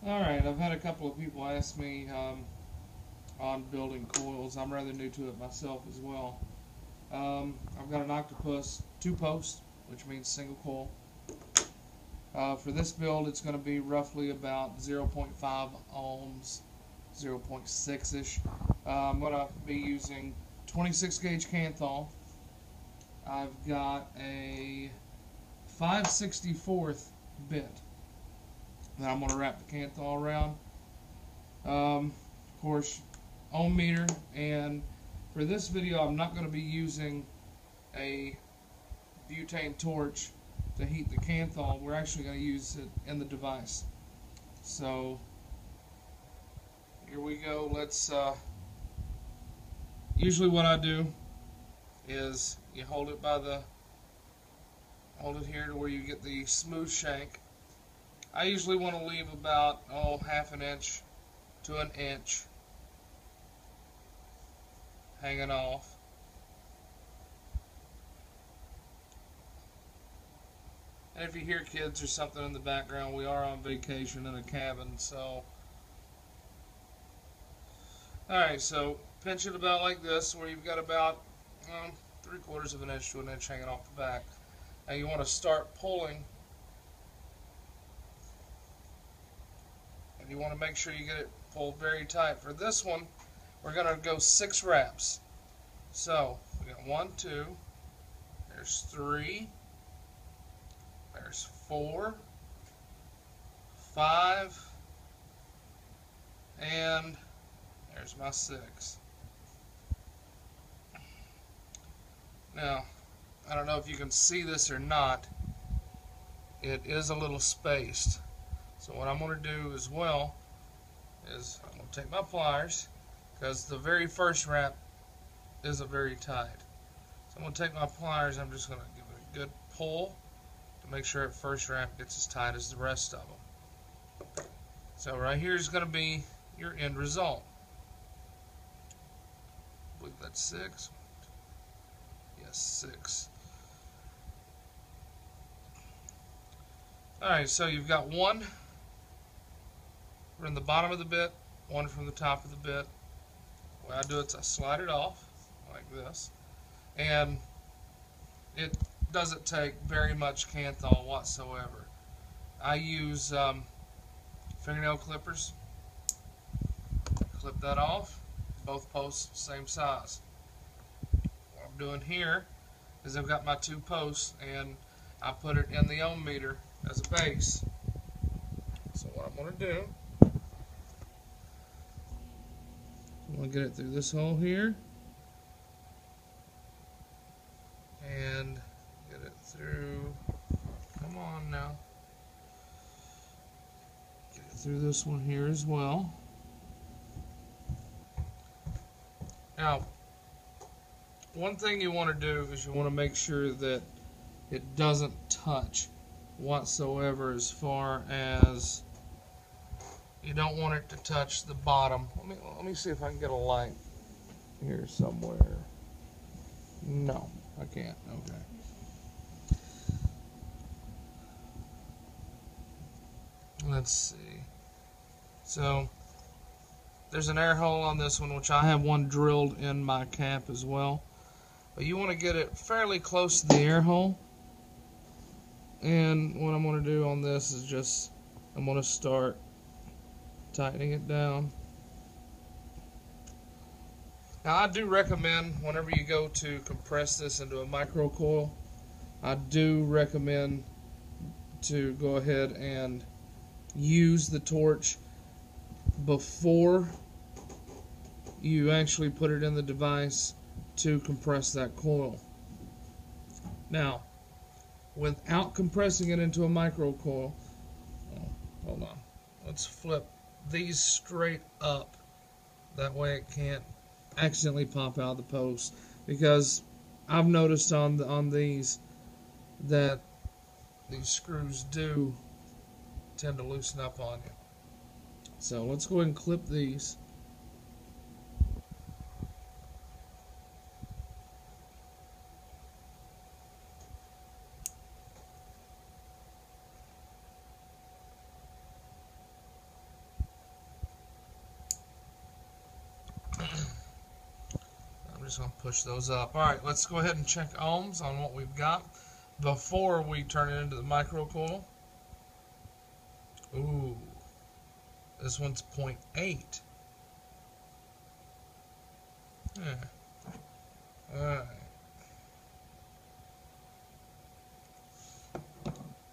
Alright, I've had a couple of people ask me on building coils. I'm rather new to it myself as well. I've got an octopus 2-post, which means single coil. For this build, it's going to be roughly about 0.5 ohms, 0.6-ish. I'm going to be using 26 gauge Canthal. I've got a 5/64 bit that I'm going to wrap the Canthal around. Of course, ohm meter, and for this video I'm not going to be using a butane torch to heat the Canthal. We're actually going to use it in the device. So here we go. Let's usually what I do is you hold it here to where you get the smooth shank. I usually want to leave about half an inch to an inch hanging off. And if you hear kids or something in the background, we are on vacation in a cabin, so alright, so pinch it about like this, where you've got about 3/4 of an inch to an inch hanging off the back. Now you want to start pulling, and you want to make sure you get it pulled very tight. For this one, we're going to go 6 wraps. So we got 1, 2, there's 3, there's 4, 5, and there's my 6. Now, I don't know if you can see this or not. It is a little spaced. So what I'm going to do as well is I'm going to take my pliers, because the very first wrap isn't very tight. So I'm going to take my pliers, I'm just going to give it a good pull to make sure that first wrap gets as tight as the rest of them. So right here is going to be your end result. I believe that's 6. Yes, 6. Alright, so you've got one from the bottom of the bit, one from the top of the bit. The way I do it is I slide it off like this, and it doesn't take very much Canthal whatsoever. I use fingernail clippers. Clip that off. Both posts same size. What I'm doing here is I've got my 2 posts and I put it in the ohm meter as a base. So what I'm going to do, I'm going to get it through this hole here and get it through, come on now, get it through this one here as well. Now, one thing you want to do is you want to make sure that it doesn't touch whatsoever, as far as you don't want it to touch the bottom. Let me see if I can get a light here somewhere. No, I can't. Okay. Let's see. So there's an air hole on this one, which I have one drilled in my cap as well. But you want to get it fairly close to the air hole. And what I'm going to do on this is just, I'm going to start tightening it down. Now I do recommend, whenever you go to compress this into a micro coil, I do recommend to go ahead and use the torch before you actually put it in the device to compress that coil. Now, without compressing it into a micro coil, hold on, let's flip these straight up, that way it can't accidentally pop out of the post, because I've noticed on these that these screws do tend to loosen up on you. So let's go ahead and clip these. just going to push those up. Alright, let's go ahead and check ohms on what we've got before we turn it into the microcoil. Ooh, this one's 0.8. Yeah. Alright.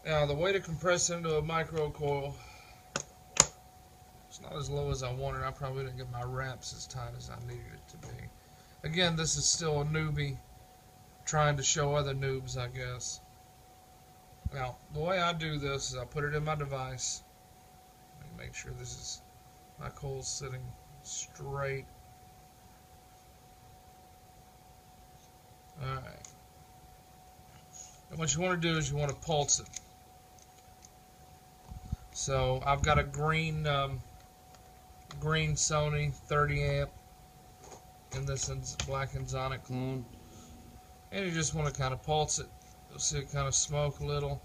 Now, the way to compress into a microcoil, it's not as low as I wanted. I probably didn't get my wraps as tight as I needed it to be. Again, this is still a newbie trying to show other noobs, I guess. Now, the way I do this is I put it in my device. Let me make sure this is, my coil's sitting straight. Alright. And what you want to do is you want to pulse it. So I've got a green Sony 30 amp, and this is black Enzonic clone, and you just want to kind of pulse it. You'll see it kind of smoke a little,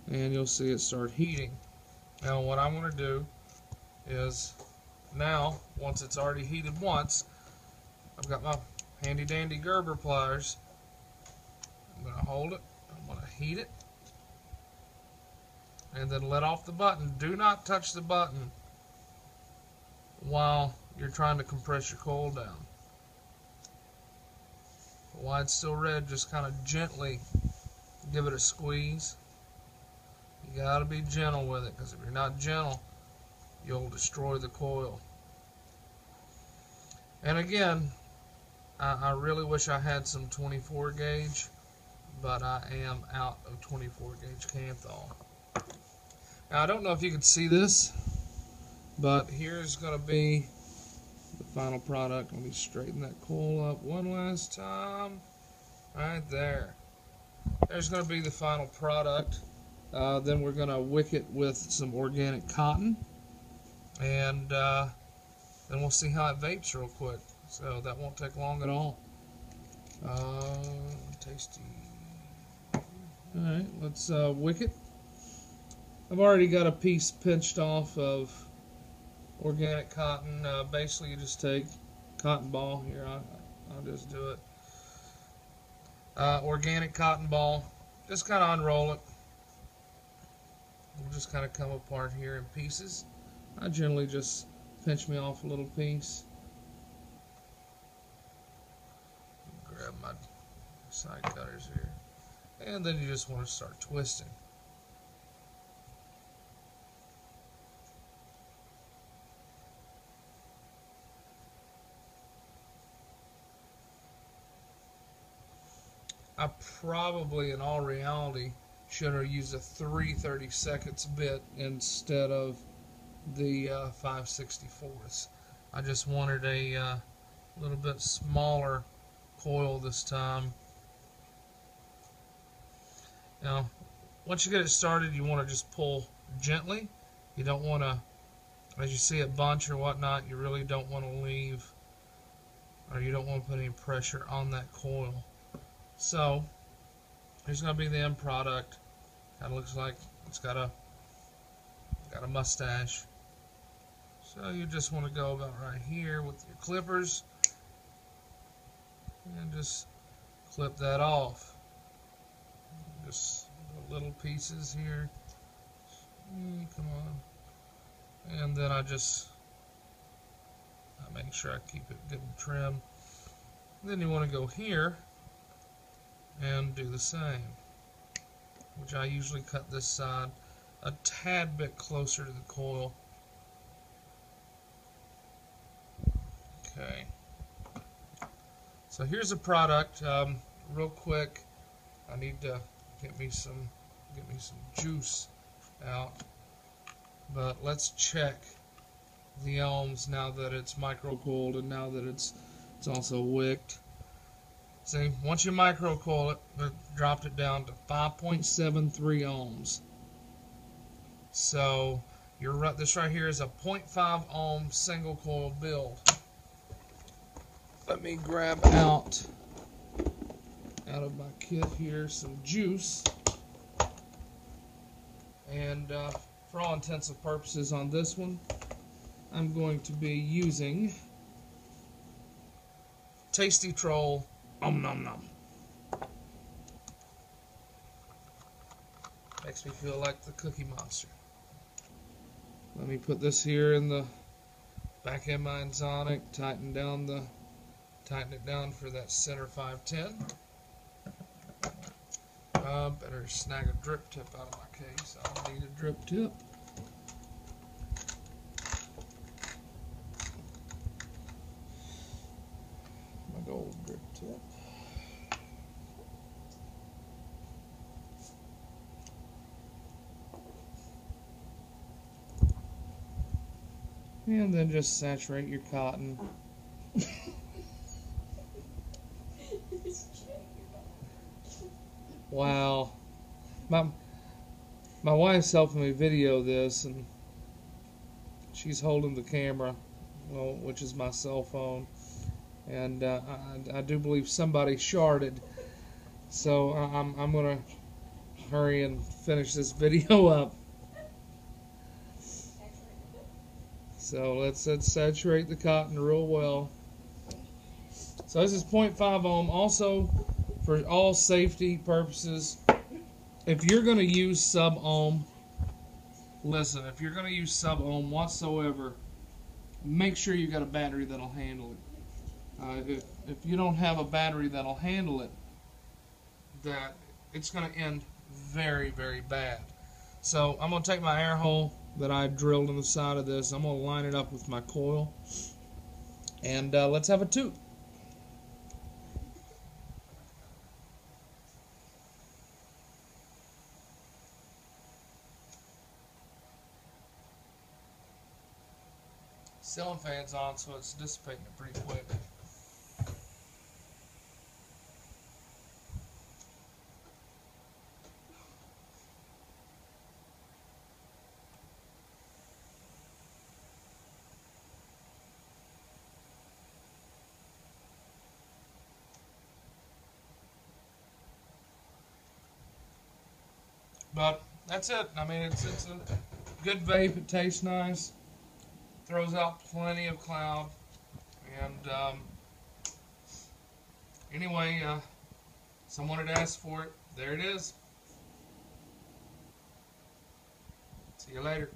and you'll see it start heating. Now what I'm going to do is, now once it's already heated once, I've got my handy dandy Gerber pliers. I'm going to hold it, I'm going to heat it, and then let off the button. Do not touch the button while you're trying to compress your coil down. While it's still red, just kind of gently give it a squeeze. You gotta be gentle with it, because if you're not gentle, you'll destroy the coil. And again, I really wish I had some 24 gauge, but I am out of 24 gauge Kanthal. Now, I don't know if you can see this, but here's going to be the final product. Let me straighten that coil up one last time. Right there. There's going to be the final product. Then we're going to wick it with some organic cotton, and then we'll see how it vapes real quick. So that won't take long at all. Tasty. Alright, let's wick it. I've already got a piece pinched off of organic cotton. Basically, you just take cotton ball. Here, I'll just do it. Organic cotton ball. Just kind of unroll it. It'll just kind of come apart here in pieces. I generally just pinch me off a little piece. Grab my side cutters here. And then you just want to start twisting. I probably, in all reality, should have used a 3/32 bit instead of the 5/64. I just wanted a little bit smaller coil this time. Now, once you get it started, you want to just pull gently. You don't want to, as you see it bunch or whatnot, you really don't want to leave, or you don't want to put any pressure on that coil. So, here's going to be the end product. Kind of looks like it's got a mustache. So you just want to go about right here with your clippers and just clip that off. Just little pieces here. Come on. And then I make sure I keep it good and trim. Then you want to go here and do the same, which I usually cut this side a tad bit closer to the coil. Okay, so here's a product. Real quick, I need to get me some juice out, but let's check the ohms now that it's microcoiled and now that it's also wicked. See, once you microcoil it dropped it down to 5.73 ohms. So this right here is a 0.5 ohm single coil build. Let me grab out of my kit here some juice, and for all intents and purposes on this one, I'm going to be using tasty troll. Nom nom. Makes me feel like the Cookie Monster. Let me put this here in the back end my Sonic. Tighten it down for that center 510. Better snag a drip tip out of my case. I need a drip tip. My gold drip tip. And then just saturate your cotton. Wow. My wife's helping me video this, and she's holding the camera, well, which is my cell phone. And I do believe somebody sharded. So I'm going to hurry and finish this video up. So let's saturate the cotton real well. So this is 0.5 ohm. Also, for all safety purposes, if you're going to use sub-ohm, listen, if you're going to use sub-ohm whatsoever, make sure you got a battery that'll handle it. If you don't have a battery that'll handle it, that it's going to end very, very bad. So I'm going to take my air hole that I drilled in the side of this. I'm going to line it up with my coil, and let's have a toot. Ceiling fan's on, so it's dissipating it pretty quick. But that's it. I mean, it's a good vape. It tastes nice. Throws out plenty of cloud. And anyway, someone had asked for it. There it is. See you later.